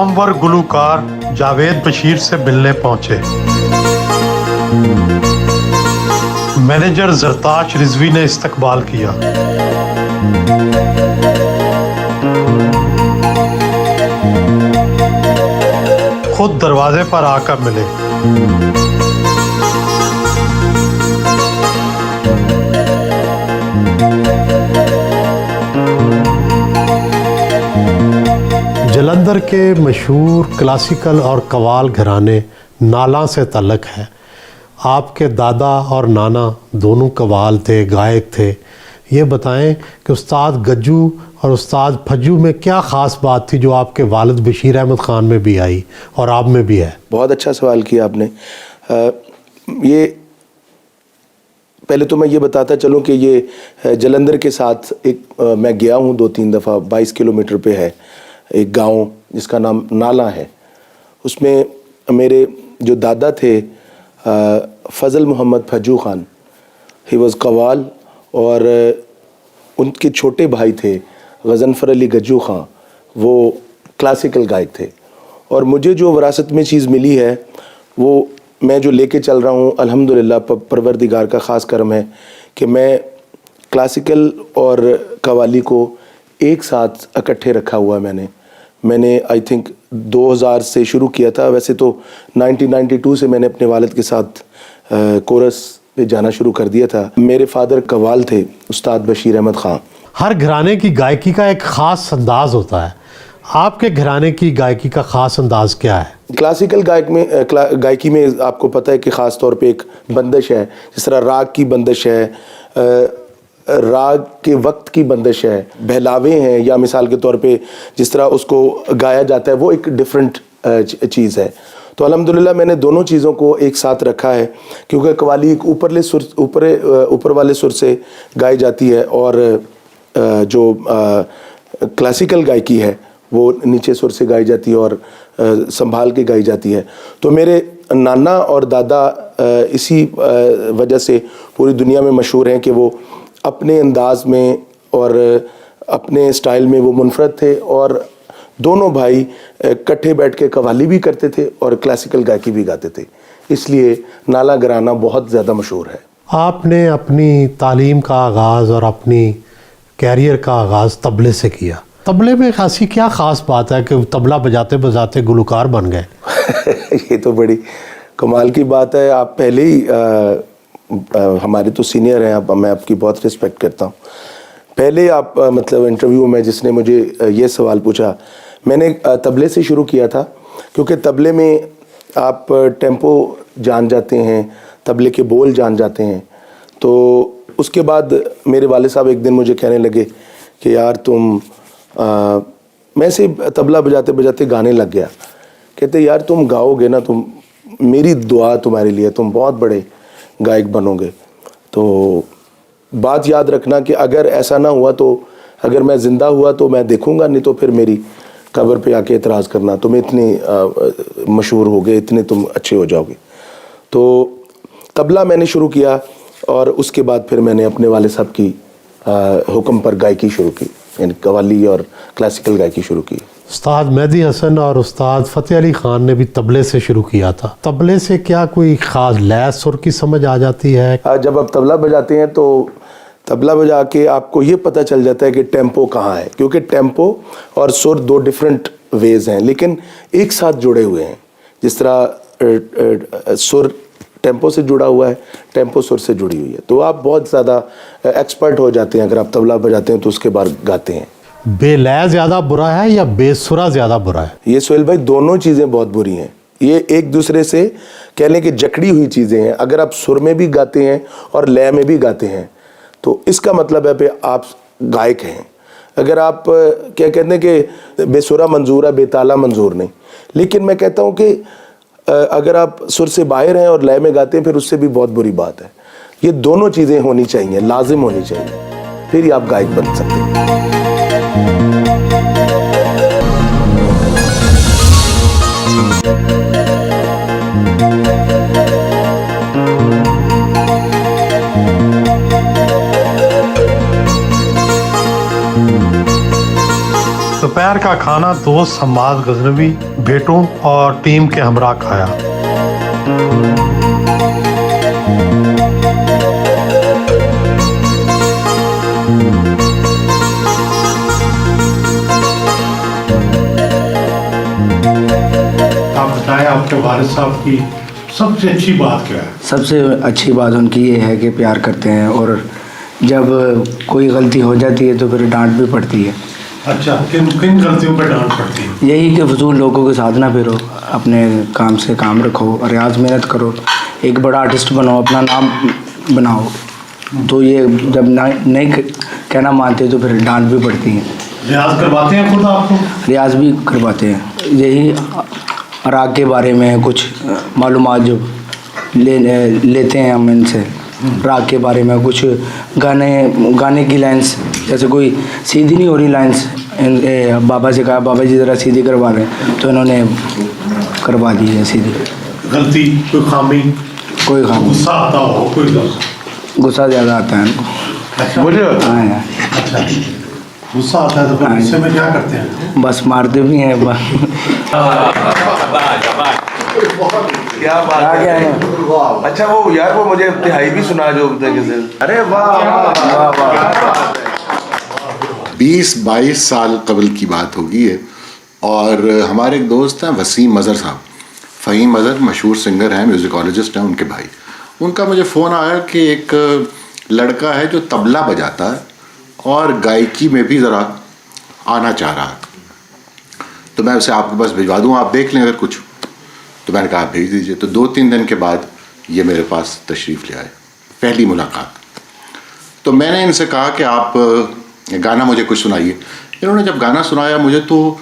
नामवर गुलूकार जावेद बशीर से मिलने पहुंचे। मैनेजर जरताश रिजवी ने इस्तकबाल किया। खुद दरवाजे पर आकर मिले। जलंधर के मशहूर क्लासिकल और कवाल घराने नाला से तल्लक है। आपके दादा और नाना दोनों कवाल थे, गायक थे। ये बताएं कि उस्ताद गज्जू और उस्ताद फज्जू में क्या ख़ास बात थी जो आपके वालिद बशीर अहमद ख़ान में भी आई और आप में भी है? बहुत अच्छा सवाल किया आपने। ये पहले तो मैं ये बताता चलूँ कि ये जलंधर के साथ एक मैं गया हूँ 2-3 दफ़ा। 22 किलोमीटर पे है एक गांव जिसका नाम नाला है। उसमें मेरे जो दादा थे फ़ज़ल मोहम्मद फज्जू ख़ान, ही वॉज़ कवाल, और उनके छोटे भाई थे गज़नफ़र अली गज्जू ख़ान, वो क्लासिकल गायक थे। और मुझे जो विरासत में चीज़ मिली है वो मैं जो लेके चल रहा हूँ, अल्हम्दुलिल्लाह परवरदिगार का ख़ास करम है कि मैं क्लासिकल और कवाली को एक साथ इकट्ठे रखा हुआ है। मैंने आई थिंक 2000 से शुरू किया था। वैसे तो 1992 से मैंने अपने वालिद के साथ कोरस पे जाना शुरू कर दिया था। मेरे फादर कवाल थे, उस्ताद बशीर अहमद ख़ान। हर घराने की गायकी का एक ख़ास अंदाज़ होता है। आपके घराने की गायकी का ख़ास अंदाज़ क्या है? क्लासिकल गायकी में आपको पता है कि ख़ास तौर पे एक बंदिश है। जिस तरह राग की बंदिश है, राग के वक्त की बंदिश है, बहलावे हैं, या मिसाल के तौर पे जिस तरह उसको गाया जाता है वो एक डिफरेंट चीज़ है। तो अल्हम्दुलिल्लाह मैंने दोनों चीज़ों को एक साथ रखा है, क्योंकि कवाली एक ऊपर वाले सुर से गाई जाती है और जो क्लासिकल गायकी है वो नीचे सुर से गाई जाती है और संभाल के गाई जाती है। तो मेरे नाना और दादा इसी वजह से पूरी दुनिया में मशहूर हैं कि वो अपने अंदाज में और अपने स्टाइल में वो मुनफरद थे, और दोनों भाई इकट्ठे बैठ के कवाली भी करते थे और क्लासिकल गायकी भी गाते थे। इसलिए नाला घराना बहुत ज़्यादा मशहूर है। आपने अपनी तालीम का आगाज़ और अपनी कैरियर का आगाज़ तबले से किया। तबले में खासी क्या ख़ास बात है कि तबला बजाते बजाते गुलकार बन गए? ये तो बड़ी कमाल की बात है। आप पहले ही हमारे तो सीनियर हैं, आप, मैं आपकी बहुत रिस्पेक्ट करता हूँ। पहले आप मतलब इंटरव्यू में जिसने मुझे ये सवाल पूछा, मैंने तबले से शुरू किया था, क्योंकि तबले में आप टेम्पो जान जाते हैं, तबले के बोल जान जाते हैं। तो उसके बाद मेरे वालिद साहब एक दिन मुझे कहने लगे कि यार तुम मैं से तबला बजाते बजाते गाने लग गया। कहते यार तुम गाओगे ना, तुम, मेरी दुआ तुम्हारे लिए, तुम बहुत बड़े गायक बनोगे। तो बात याद रखना कि अगर ऐसा ना हुआ तो, अगर मैं ज़िंदा हुआ तो मैं देखूंगा, नहीं तो फिर मेरी कब्र पे आके एतराज़ करना, तुम इतने मशहूर हो गए, इतने तुम अच्छे हो जाओगे। तो तबला मैंने शुरू किया और उसके बाद फिर मैंने अपने वाले साहब की हुक्म पर गायकी शुरू की, यानी कवाली और क्लासिकल गायकी शुरू की। उस्ताद मेहदी हसन और उस्ताद फ़तेह अली ख़ान ने भी तबले से शुरू किया था। तबले से क्या कोई ख़ास लय सुर की समझ आ जाती है? जब आप तबला बजाते हैं तो तबला बजा के आपको ये पता चल जाता है कि टेम्पो कहाँ है, क्योंकि टेम्पो और सुर दो डिफरेंट वेज हैं लेकिन एक साथ जुड़े हुए हैं। जिस तरह सुर टेम्पो से जुड़ा हुआ है, टेम्पो सुर से जुड़ी हुई है। तो आप बहुत ज़्यादा एक्सपर्ट हो जाते हैं अगर आप तबला बजाते हैं तो उसके बाद गाते हैं। बेलय ज़्यादा बुरा है या बेसुरा ज़्यादा बुरा है? ये सोहेल भाई, दोनों चीज़ें बहुत बुरी हैं। ये एक दूसरे से कह लें कि जकड़ी हुई चीज़ें हैं। अगर आप सुर में भी गाते हैं और लय में भी गाते हैं तो इसका मतलब है कि आप गायक हैं। अगर आप क्या कहते हैं कि बेसुरा मंजूर है, बेताला मंजूर नहीं। लेकिन मैं कहता हूँ कि अगर आप सुर से बाहर हैं और लय में गाते हैं फिर उससे भी बहुत बुरी बात है। ये दोनों चीज़ें होनी चाहिए, लाजिम होनी चाहिए, फिर ही आप गायक बन सकते हैं। दोपहर का खाना दोस्त हम्माद गजनवी, बेटों और टीम के हमरा खाया। आप बताएं, आपके वालिद साहब की सबसे अच्छी बात क्या है? सबसे अच्छी बात उनकी ये है कि प्यार करते हैं, और जब कोई गलती हो जाती है तो फिर डांट भी पड़ती है। अच्छा, किन किन गलतियों पर डांट पड़ती है? यही कि फजूल लोगों के साथ ना फिरो, अपने काम से काम रखो, रियाज मेहनत करो, एक बड़ा आर्टिस्ट बनो, अपना नाम बनाओ। तो ये जब नहीं कहना मानते तो फिर डांट भी पड़ती है। रियाज करवाते हैं खुद आपको? रियाज भी करवाते हैं। यही राग के बारे में कुछ मालूमात जो लेते हैं हम इनसे, राग के बारे में कुछ गाने की लाइन्स, जैसे कोई सीधी नहीं हो रही लाइन्स, बाबा से कहा बाबा जी ज़रा सीधी करवा लें, तो इन्होंने करवा दी है सीधी। गलती, कोई खामी, कोई खामी, गुस्सा आता हो, कोई गुस्सा ज़्यादा आता है इनको। अच्छा, मुझे हाँ, अच्छा, गुस्सा आता है तो फिर गुस्से में क्या करते हैं? बस मारते भी हैं। क्या बात है। अच्छा वो यार वो मुझे तिहाई भी सुना जो से। अरे वाह वाह वाह। 20-22 साल कबल की बात होगी है। और हमारे एक दोस्त हैं वसीम अज़हर साहब, फ़हीम अज़हर मशहूर सिंगर हैं, म्यूज़िकोलॉजिस्ट हैं, उनके भाई। उनका मुझे फ़ोन आया कि एक लड़का है जो तबला बजाता है और गायकी में भी ज़रा आना चाह रहा है, तो मैं उसे आपके पास भिजवा दूँ, आप देख लें अगर कुछ। तो मैंने कहा भेज दीजिए। तो 2-3 दिन के बाद ये मेरे पास तशरीफ़ ले आए, पहली मुलाकात। तो मैंने इनसे कहा कि आप गाना मुझे कुछ सुनाइए। इन्होंने जब गाना सुनाया मुझे, तो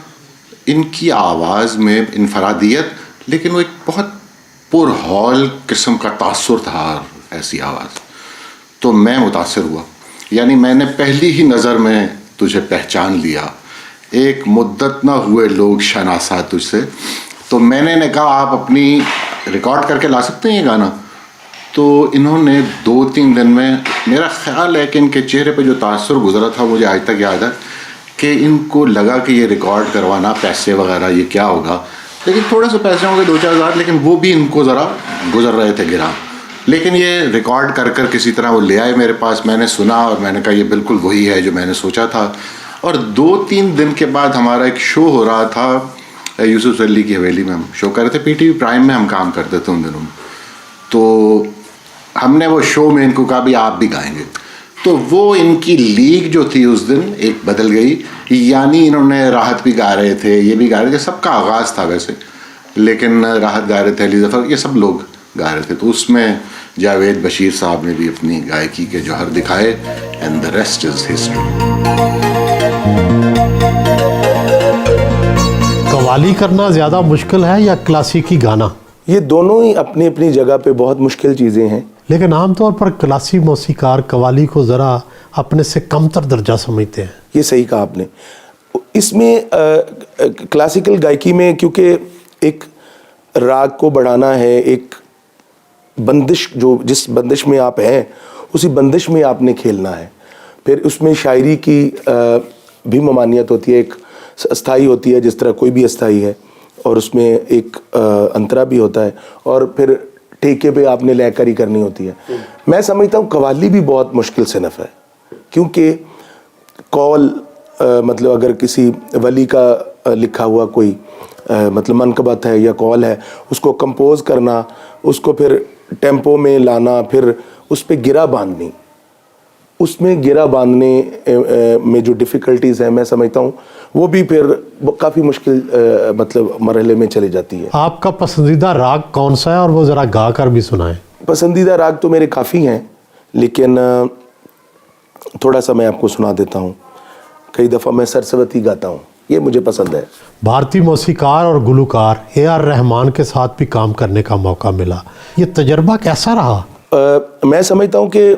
इनकी आवाज़ में इनफरादियत, लेकिन वो एक बहुत पुरहौल किस्म का तासुर था, ऐसी आवाज़। तो मैं मुतासिर हुआ, यानी मैंने पहली ही नज़र में तुझे पहचान लिया, एक मुद्दत ना हुए लोग शनासा तुझसे। तो मैंने कहा आप अपनी रिकॉर्ड करके ला सकते हैं ये गाना? तो इन्होंने 2-3 दिन में, मेरा ख़्याल है कि इनके चेहरे पे जो तासुर गुजरा था मुझे आज तक याद है, कि इनको लगा कि ये रिकॉर्ड करवाना, पैसे वगैरह ये क्या होगा, लेकिन थोड़े से पैसे होंगे 2-4 हज़ार, लेकिन वो भी इनको ज़रा गुजर रहे थे गिरा। लेकिन ये रिकॉर्ड कर किसी तरह वो ले आए मेरे पास। मैंने सुना और मैंने कहा ये बिल्कुल वही है जो मैंने सोचा था। और 2-3 दिन के बाद हमारा एक शो हो रहा था यूसुफ अली की हवेली में, हम शो कर रहे थे, पीटीवी प्राइम में हम काम करते थे उन दिनों में। तो हमने वो शो में इनको कहा भी आप भी गाएंगे। तो वो इनकी लीग जो थी उस दिन एक बदल गई, यानी इन्होंने राहत भी गा रहे थे, ये भी गा रहे थे, सबका आगाज़ था वैसे, लेकिन राहत गा रहे थे, अली ज़फ़र, ये सब लोग गा रहे थे। तो उसमें जावेद बशीर साहब ने भी अपनी गायकी के जौहर दिखाए, and the rest is history. Qawwali करना ज़्यादा मुश्किल है या क्लासिकी गाना? ये दोनों ही अपनी अपनी जगह पे बहुत मुश्किल चीज़ें हैं, लेकिन आमतौर पर क्लासी मौसीकार कव्वाली को ज़रा अपने से कमतर दर्जा समझते हैं। ये सही कहा आपने। इसमें क्लासिकल गायकी में क्योंकि एक राग को बढ़ाना है, एक बंदिश, जो जिस बंदिश में आप हैं उसी बंदिश में आपने खेलना है। फिर उसमें शायरी की भी ममानियत होती है, एक अस्थाई होती है जिस तरह कोई भी अस्थाई है, और उसमें एक अंतरा भी होता है, और फिर ठेके पे आपने लयकारी करनी होती है। मैं समझता हूँ कव्वाली भी बहुत मुश्किल सिनफ है, क्योंकि कौल मतलब अगर किसी वली का लिखा हुआ कोई मतलब मनकबत है या कौल है, उसको कंपोज करना, उसको फिर टेम्पो में लाना, फिर उस पर गिरा बांधनी, उसमें गिरा बांधने में जो डिफ़िकल्टीज़ हैं, मैं समझता हूँ वो भी फिर काफ़ी मुश्किल मतलब मरहले में चली जाती है। आपका पसंदीदा राग कौन सा है, और वो ज़रा गा कर भी सुनाएं। पसंदीदा राग तो मेरे काफ़ी हैं, लेकिन थोड़ा सा मैं आपको सुना देता हूँ। कई दफ़ा मैं सरस्वती गाता हूँ, ये मुझे पसंद है। भारतीय मौसीकार और गुलकार AR रहमान के साथ भी काम करने का मौका मिला, ये तजर्बा कैसा रहा? मैं समझता हूँ कि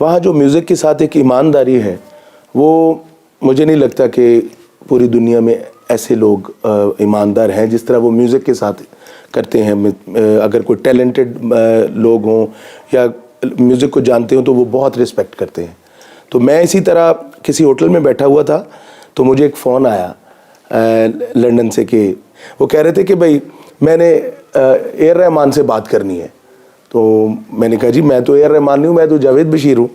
वहाँ जो म्यूज़िक के साथ एक ईमानदारी है, वो मुझे नहीं लगता कि पूरी दुनिया में ऐसे लोग ईमानदार हैं जिस तरह वो म्यूज़िक के साथ करते हैं। अगर कोई टैलेंटेड लोग हों या म्यूज़िक को जानते हो तो वो बहुत रिस्पेक्ट करते हैं। तो मैं इसी तरह किसी होटल में बैठा हुआ था, तो मुझे एक फ़ोन आया लंदन से कि वो कह रहे थे कि भाई मैंने ए आर रहमान से बात करनी है। तो मैंने कहा जी मैं तो ए आर रहमान नहीं हूँ, मैं तो जावेद बशीर हूँ।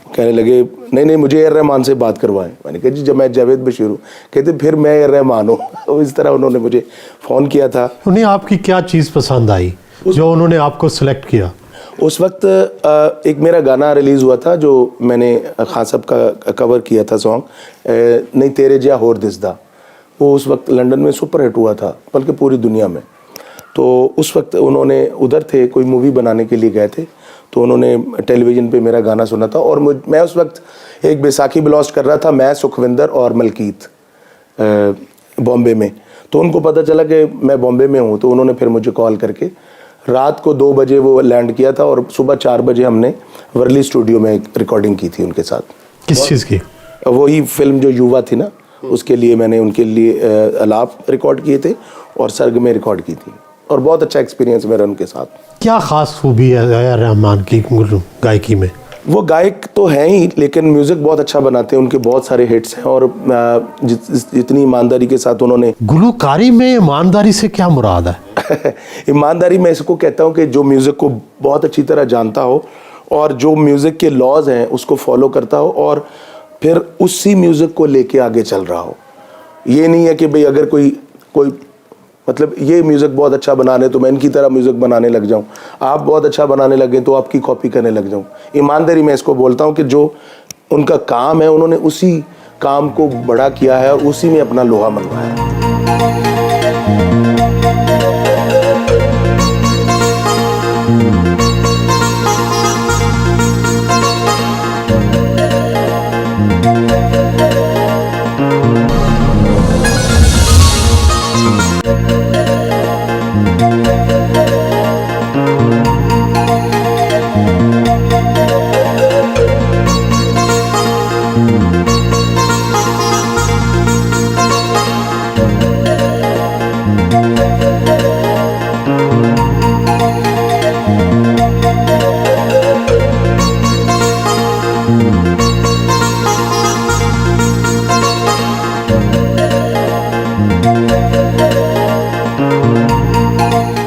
कहने लगे नहीं नहीं मुझे ए आर रहमान से बात करवाएं। मैंने कहा जी जब मैं जावेद बशीर हूँ। कहते फिर मैं ए आर रहमान हूँ। तो इस तरह उन्होंने मुझे फ़ोन किया था। उन्हें आपकी क्या चीज़ पसंद आई जो उन्होंने आपको सिलेक्ट किया? उस वक्त एक मेरा गाना रिलीज़ हुआ था जो मैंने खान साहब का कवर किया था सॉन्ग, नहीं तेरे जिया होर दिसदा। वो उस वक्त लंदन में सुपर हिट हुआ था, बल्कि पूरी दुनिया में। तो उस वक्त उन्होंने उधर थे, कोई मूवी बनाने के लिए गए थे, तो उन्होंने टेलीविज़न पे मेरा गाना सुना था। और मैं उस वक्त एक बैसाखी ब्लास्ट कर रहा था, मैं सुखविंदर और मलकीत बॉम्बे में। तो उनको पता चला कि मैं बॉम्बे में हूँ, तो उन्होंने फिर मुझे कॉल करके रात को 2 बजे वो लैंड किया था और सुबह 4 बजे हमने वर्ली स्टूडियो में रिकॉर्डिंग की थी उनके साथ। किस चीज़ की? वही फिल्म जो युवा थी ना, उसके लिए मैंने उनके लिए अलाप रिकॉर्ड किए थे और सर्ग में रिकॉर्ड की थी। और बहुत अच्छा एक्सपीरियंस मेरा उनके साथ। क्या ख़ास खूबी है ए आर रहमान की गायकी में? वो गायक तो हैं ही, लेकिन म्यूज़िक बहुत अच्छा बनाते हैं। उनके बहुत सारे हिट्स हैं और जितनी ईमानदारी के साथ उन्होंने गुलकारी में ईमानदारी से क्या मुराद है? ईमानदारी मैं इसको कहता हूँ कि जो म्यूज़िक को बहुत अच्छी तरह जानता हो और जो म्यूज़िक के लॉज हैं उसको फॉलो करता हो और फिर उसी म्यूज़िक को लेके आगे चल रहा हो। ये नहीं है कि भाई अगर कोई मतलब ये म्यूज़िक बहुत अच्छा बना रहे तो मैं इनकी तरह म्यूज़िक बनाने लग जाऊँ, आप बहुत अच्छा बनाने लगे तो आपकी कॉपी करने लग जाऊँ। ईमानदारी मैं इसको बोलता हूँ कि जो उनका काम है उन्होंने उसी काम को बड़ा किया है और उसी में अपना लोहा मनवाया है।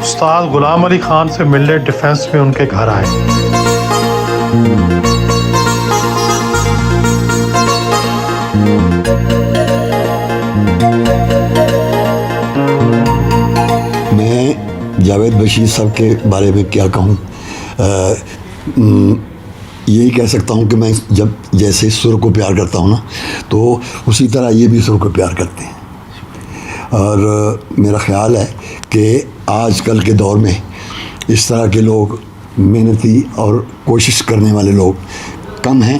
उस्ताद गुलाम अली खान से मिलने डिफेंस में उनके घर आए। मैं जावेद बशीर साहब के बारे में क्या कहूँ, यही कह सकता हूँ कि मैं जब जैसे सुर को प्यार करता हूँ ना, तो उसी तरह ये भी सुर को प्यार करते हैं। और मेरा ख़्याल है कि आजकल के दौर में इस तरह के लोग, मेहनती और कोशिश करने वाले लोग कम हैं।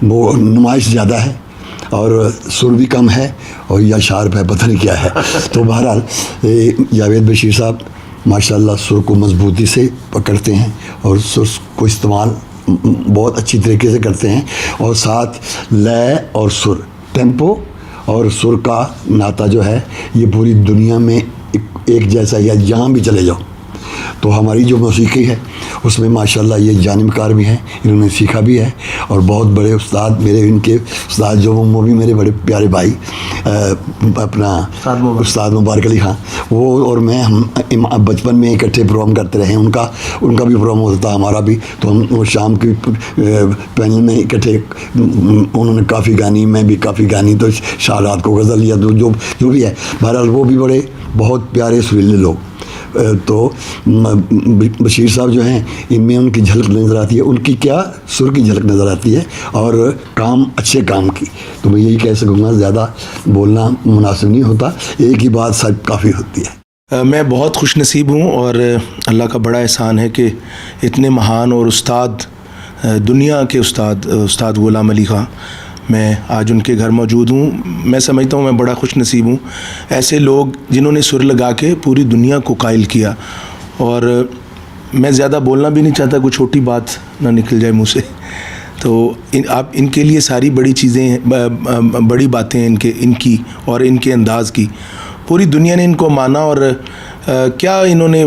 वो नुमाइश ज़्यादा है और सुर भी कम है और या शार्प है, पता नहीं क्या है। तो बहरहाल जावेद बशीर साहब माशाल्लाह सुर को मजबूती से पकड़ते हैं और सुर को इस्तेमाल बहुत अच्छी तरीके से करते हैं। और साथ लय और सुर, टेम्पो और सुर का नाता जो है ये पूरी दुनिया में एक जैसा है। जहाँ भी चले जाओ तो हमारी जो मौसीकी है उसमें माशाल्लाह ये जानबकार भी हैं, इन्होंने सीखा भी है। और बहुत बड़े उस्ताद मेरे, इनके उस्ताद जो वो भी मेरे बड़े प्यारे भाई अपना उस्ताद मुबारक अली खान, वो और मैं हम बचपन में इकट्ठे प्रोग्राम करते रहे। उनका भी प्रोग्राम होता था, हमारा भी। तो हम वो शाम की पैनल में इकट्ठे, उन्होंने काफ़ी गानी, मैं भी काफ़ी गानी, तो शारात को गज़ल या जो भी है। बहरहाल वो भी बड़े बहुत प्यारे सुरीले लोग। तो बशीर साहब जो हैं इनमें उनकी झलक नज़र आती है, उनकी क्या सुर की झलक नज़र आती है और काम, अच्छे काम की। तो मैं यही कह सकूँगा, ज़्यादा बोलना मुनासिब नहीं होता, एक ही बात सब काफ़ी होती है। मैं बहुत खुशनसीब हूँ और अल्लाह का बड़ा एहसान है कि इतने महान और उस्ताद, दुनिया के उस्ताद गुलाम अली खां, मैं आज उनके घर मौजूद हूँ। मैं समझता हूँ मैं बड़ा खुशनसीब हूँ, ऐसे लोग जिन्होंने सुर लगा के पूरी दुनिया को कायल किया। और मैं ज़्यादा बोलना भी नहीं चाहता, कोई छोटी बात ना निकल जाए मुँह से। तो आप इनके लिए सारी बड़ी चीज़ें, बड़ी बातें इनकी और इनके अंदाज़ की पूरी दुनिया ने इनको माना। और क्या इन्होंने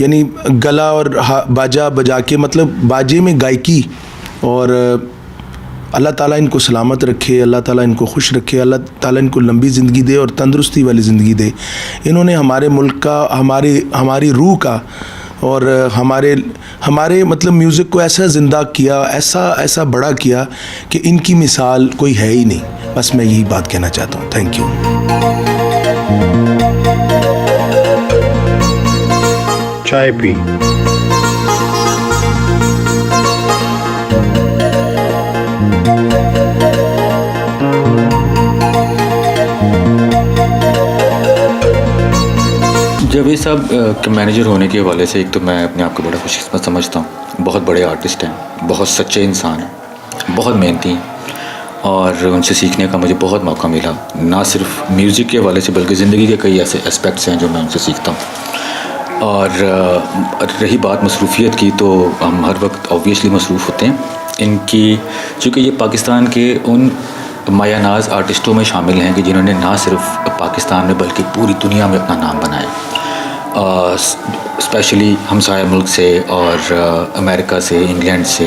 यानी गला और बाजा बजा के, मतलब बाजे में गायकी और अल्लाह ताला इनको सलामत रखे, अल्लाह ताला इनको खुश रखे, अल्लाह ताला इनको लंबी ज़िंदगी दे और तंदुरुस्ती वाली ज़िंदगी दे। इन्होंने हमारे मुल्क का, हमारी रूह का और हमारे मतलब म्यूज़िक को ऐसा ज़िंदा किया, ऐसा बड़ा किया कि इनकी मिसाल कोई है ही नहीं। बस मैं यही बात कहना चाहता हूँ। Thank you. चाय पी। जावेद साहब के मैनेजर होने के हवाले से एक तो मैं अपने आप को बड़ा खुशकिस्मत समझता हूँ। बहुत बड़े आर्टिस्ट हैं, बहुत सच्चे इंसान हैं, बहुत मेहनती हैं और उनसे सीखने का मुझे बहुत मौका मिला, ना सिर्फ म्यूज़िक के हवाले से बल्कि ज़िंदगी के कई ऐसे एस्पेक्ट्स हैं जो मैं उनसे सीखता हूँ। और रही बात मसरूफ़ियत की, तो हम हर वक्त ऑब्वियसली मसरूफ़ होते हैं इनकी, चूँकि ये पाकिस्तान के उन मायानाज आर्टिस्टों में शामिल हैं कि जिन्होंने ना सिर्फ पाकिस्तान में बल्कि पूरी दुनिया में अपना नाम बनाया। स्पेशली हमसाया मुल्क से और अमेरिका से, इंग्लैंड से,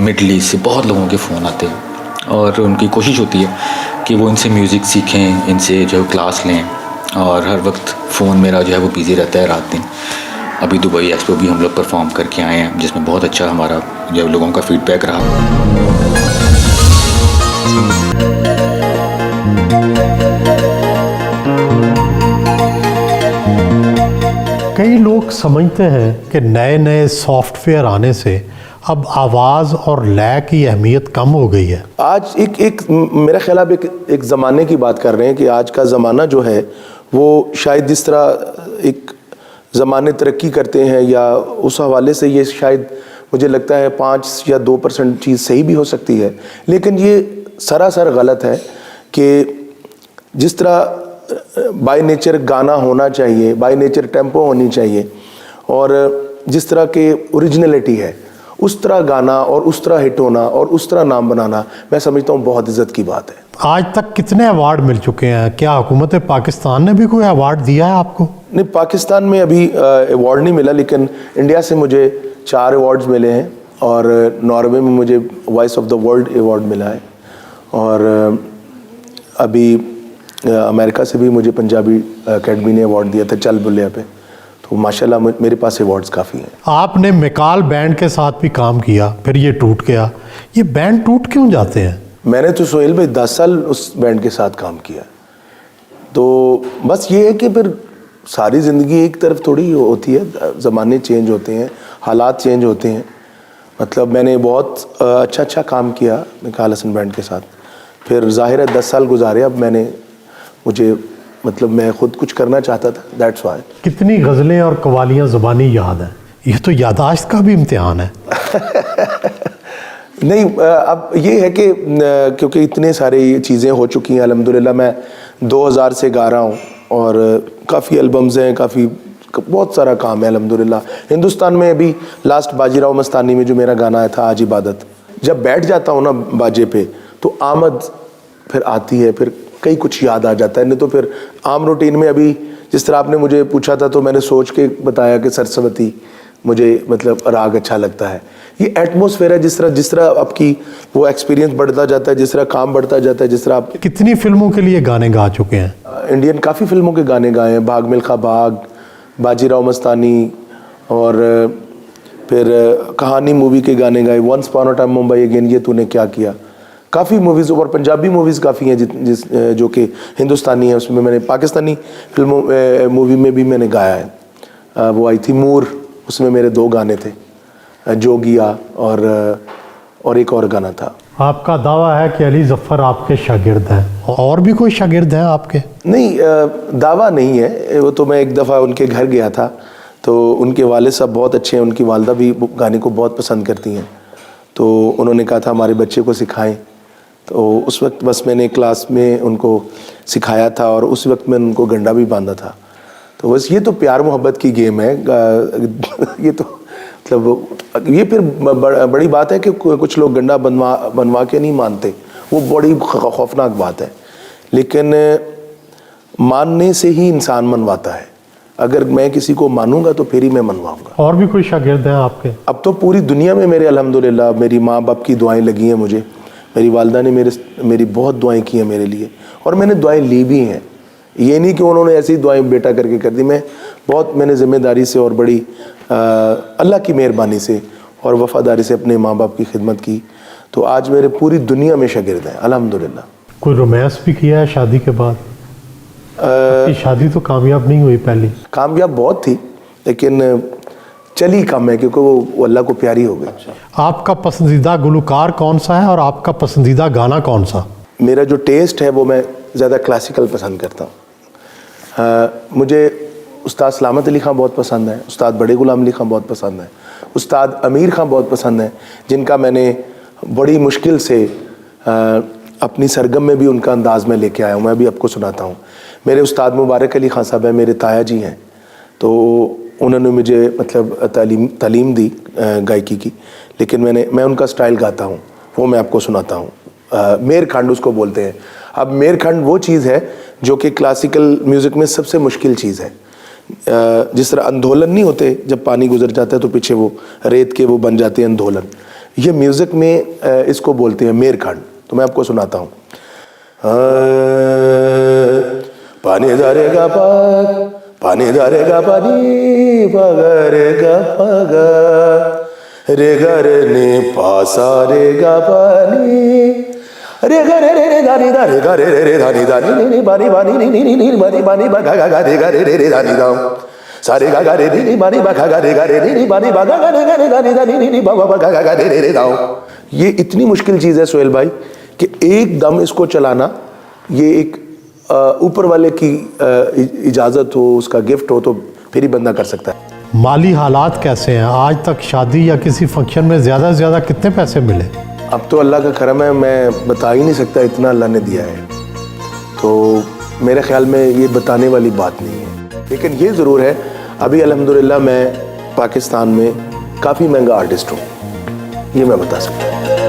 मिडल ईस्ट से बहुत लोगों के फ़ोन आते हैं और उनकी कोशिश होती है कि वो इनसे म्यूज़िक सीखें, इनसे जो क्लास लें, और हर वक्त फ़ोन मेरा जो है वो बिज़ी रहता है रात दिन। अभी दुबई एक्सपो भी हम लोग परफॉर्म करके आए हैं जिसमें बहुत अच्छा हमारा जो लोगों का फीडबैक रहा। कई लोग समझते हैं कि नए नए सॉफ्टवेयर आने से अब आवाज़ और लय की अहमियत कम हो गई है। आज एक मेरा ख्याल आप एक ज़माने की बात कर रहे हैं कि आज का ज़माना जो है वो शायद जिस तरह एक ज़माने तरक्की करते हैं या उस हवाले से ये शायद मुझे लगता है 5 या 2% चीज़ सही भी हो सकती है, लेकिन ये सरासर गलत है कि जिस तरह बाय नेचर गाना होना चाहिए, बाय नेचर टेम्पो होनी चाहिए और जिस तरह के ओरिजिनलिटी है उस तरह गाना और उस तरह हिट होना और उस तरह नाम बनाना मैं समझता हूँ बहुत इज़्ज़त की बात है। आज तक कितने अवार्ड मिल चुके हैं? क्या हुकूमत पाकिस्तान ने भी कोई अवार्ड दिया है आपको? नहीं, पाकिस्तान में अभी अवार्ड नहीं मिला, लेकिन इंडिया से मुझे 4 अवार्ड्स मिले हैं और नॉर्वे में मुझे voice of the world award मिला है और अभी अमेरिका से भी मुझे पंजाबी अकेडमी ने अवार्ड दिया था चल बुलिया पे। तो माशाल्लाह मेरे पास अवार्ड्स काफ़ी हैं। आपने मिकाल बैंड के साथ भी काम किया, फिर ये टूट गया। ये बैंड टूट क्यों जाते हैं? मैंने तो सोहेल भाई 10 साल उस बैंड के साथ काम किया, तो बस ये है कि फिर सारी ज़िंदगी एक तरफ थोड़ी होती है, ज़माने चेंज होते हैं, हालात चेंज होते हैं। मतलब मैंने बहुत अच्छा काम किया मिकाल हसन बैंड के साथ, फिर ज़ाहिर है 10 साल गुजारे, अब मुझे मतलब मैं ख़ुद कुछ करना चाहता था, दैट्स वाई। कितनी गज़लें और कवालियाँ ज़बानी याद हैं? ये तो यादाश्त का भी इम्तिहान है। नहीं, अब ये है कि क्योंकि इतने सारे ये चीज़ें हो चुकी हैं अल्हम्दुलिल्लाह, मैं 2000 से गा रहा हूँ और काफ़ी एल्बम्स हैं, बहुत सारा काम है अल्हम्दुलिल्लाह। हिंदुस्तान में अभी लास्ट बाजीराव मस्तानी में जो मेरा गाना आया था आज इबादत, जब बैठ जाता हूँ ना बाजे पे तो आमद फिर आती है, फिर कई कुछ याद आ जाता है। नहीं तो फिर आम रूटीन में अभी जिस तरह आपने मुझे पूछा था तो मैंने सोच के बताया कि सरस्वती मुझे मतलब राग अच्छा लगता है। ये एटमॉस्फेयर है, जिस तरह आपकी वो एक्सपीरियंस बढ़ता जाता है, जिस तरह काम बढ़ता जाता है, जिस तरह आप। कितनी फिल्मों के लिए गाने गा चुके हैं? इंडियन काफ़ी फिल्मों के गाने गाए हैं, भाग मिल्खा भाग, बाजीराव मस्तानी और फिर कहानी मूवी के गाने गाए, once upon a time Mumbai again, ये तूने क्या किया, काफ़ी मूवीज़ और पंजाबी मूवीज़ काफ़ी हैं जो कि हिंदुस्तानी है, उसमें मैंने पाकिस्तानी फिल्मों मूवी में भी मैंने गाया है। वो आई थी मूर, उसमें मेरे 2 गाने थे, जोगिया और एक और गाना था। आपका दावा है कि अली ज़फ़र आपके शागिर्द हैं, और भी कोई शागिर्द हैं आपके? नहीं, दावा नहीं है, वो तो मैं एक दफ़ा उनके घर गया था तो उनके वालिद साहब बहुत अच्छे हैं, उनकी वालदा भी गाने को बहुत पसंद करती हैं, तो उन्होंने कहा था हमारे बच्चे को सिखाएं, तो उस वक्त बस मैंने क्लास में उनको सिखाया था और उस वक्त मैंने उनको गंडा भी बांधा था। तो बस ये तो प्यार मोहब्बत की गेम है। ये तो मतलब ये फिर बड़ी बात है कि कुछ लोग गंडा बनवा के नहीं मानते, वो बड़ी खौफनाक बात है, लेकिन मानने से ही इंसान मनवाता है। अगर मैं किसी को मानूंगा तो फिर ही मैं मनवाऊंगा। और भी कोई शागिर्द हैं आपके? अब तो पूरी दुनिया में मेरे अल्हम्दुलिल्लाह मेरी माँ बाप की दुआएं लगी हैं मुझे, मेरी वालदा ने मेरी बहुत दुआएं की हैं मेरे लिए, और मैंने दुआएं ली भी हैं। ये नहीं कि उन्होंने ऐसी दुआएं बेटा करके कर दी, मैंने ज़िम्मेदारी से और बड़ी अल्लाह की मेहरबानी से और वफ़ादारी से अपने माँ बाप की खिदमत की, तो आज मेरे पूरी दुनिया में शागिर्द हैं अल्हम्दुलिल्लाह। कोई रोमांस भी किया है शादी के बाद? आपकी शादी तो कामयाब नहीं हुई पहली। कामयाब बहुत थी, लेकिन चली कम है क्योंकि वो अल्लाह को प्यारी हो गई। आपका पसंदीदा गुलकार कौन सा है और आपका पसंदीदा गाना कौन सा? मेरा जो टेस्ट है वो मैं ज़्यादा क्लासिकल पसंद करता हूँ। मुझे उस्ताद सलामत अली ख़ान बहुत पसंद है, उस्ताद बड़े गुलाम अली ख़ान बहुत पसंद है, उस्ताद अमीर ख़ान बहुत पसंद है, जिनका मैंने बड़ी मुश्किल से अपनी सरगम में भी उनका अंदाज़ में लेके आया हूँ। मैं भी आपको सुनाता हूँ। मेरे उस्ताद मुबारक अली ख़ान साहब हैं, मेरे ताया जी हैं, तो उन्होंने मुझे मतलब तालीम दी गायकी की, लेकिन मैं उनका स्टाइल गाता हूँ, वो मैं आपको सुनाता हूँ। मेर खंड उसको बोलते हैं। अब मेर खंड वो चीज़ है जो कि क्लासिकल म्यूज़िक में सबसे मुश्किल चीज़ है। जिस तरह अंधोलन नहीं होते, जब पानी गुजर जाता है तो पीछे वो रेत के वो बन जाते हैं अंधोलन, ये म्यूज़िक में इसको बोलते हैं मेर खंड। तो मैं आपको सुनाता हूँ। पानी दारेगा पाग, पानी दारेगा पानी, पगरेगा पगा, रे गा रे ने पासा रेगा पानी, रे गा रे दानी दा रे गा रे दानी दानी नी बानी बानी नी बानी बानी बगा गा रे गा रे दानी दाम, सारे गा गा रे नी बानी बगा गा रे गा रे नी बानी बगा गा रे दानी दानी नी बाबा बगा गा रे दाम। ये इतनी मुश्किल चीज़ है सोहेल भाई कि एक दम इसको चलाना, ये एक ऊपर वाले की इजाज़त हो, उसका गिफ्ट हो, तो फिर ही बंदा कर सकता है। माली हालात कैसे हैं? आज तक शादी या किसी फंक्शन में ज़्यादा से ज़्यादा कितने पैसे मिले? अब तो अल्लाह का करम है, मैं बता ही नहीं सकता, इतना अल्लाह ने दिया है, तो मेरे ख्याल में ये बताने वाली बात नहीं है। लेकिन ये ज़रूर है, अभी अल्हम्दुलिल्लाह मैं पाकिस्तान में काफ़ी महंगा आर्टिस्ट हूँ, ये मैं बता सकता हूँ।